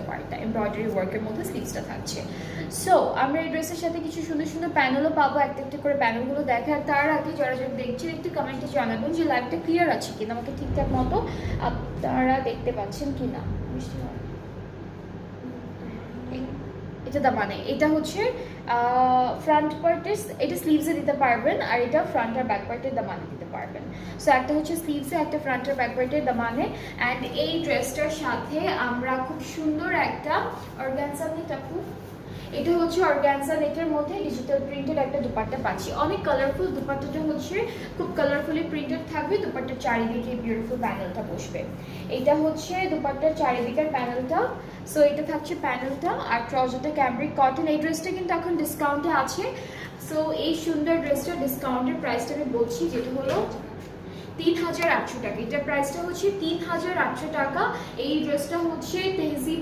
পার্টটা এমব্রয়ডারি ওয়ার্কের মধ্যে স্লিভসটা থাকছে। সো আমরা এই ড্রেসের সাথে কিছু সুন্দর সুন্দর প্যানেলও পাবো, একটা একটা করে প্যানেলগুলো দেখে। আর তার আগে যারা যারা দেখছেন একটু কমেন্টে জানাবেন যে লাইভটা ক্লিয়ার আছে কিনা, আমাকে ঠিকঠাক মতো আপনারা দেখতে পাচ্ছেন কিনা। এটা দা মানে এটা হচ্ছে ফ্রন্ট পার্টে, এটা স্লিভসে দিতে পারবেন, আর এটা ফ্রন্ট আর ব্যাক পার্টের দামানে দিতে পারবেন। সো একটা হচ্ছে স্লিভসে, একটা ফ্রন্ট আর ব্যাক পার্টের দামানে। অ্যান্ড এই ড্রেসটার সাথে আমরা খুব সুন্দর একটা অর্গানজা নেট, আপু এটা হচ্ছে অর্গানজা নেটের মধ্যে ডিজিটাল প্রিন্টেড একটা দুপাট্টা পাচ্ছি, অনেক কালারফুল। দুপাট্টাটা হচ্ছে খুব কালারফুলি প্রিন্টেড থাকবে, দুপাট্টার চারিদিকে বিউটিফুল প্যানেলটা বসবে। এটা হচ্ছে দুপাট্টার চারিদিকের প্যানেলটা। সো এটা থাকছে প্যানেলটা, আর ট্রাউজারটা ক্যামব্রিক কটন। এই ড্রেসটা কিন্তু এখন ডিসকাউন্টে আছে। সো এই সুন্দর ড্রেসটা ডিসকাউন্টের প্রাইসটা আমি বলছি, যেটা হলো 3800 টাকা। এটার প্রাইসটা হচ্ছে 3800 টাকা। এই ড্রেসটা হচ্ছে তেহজিব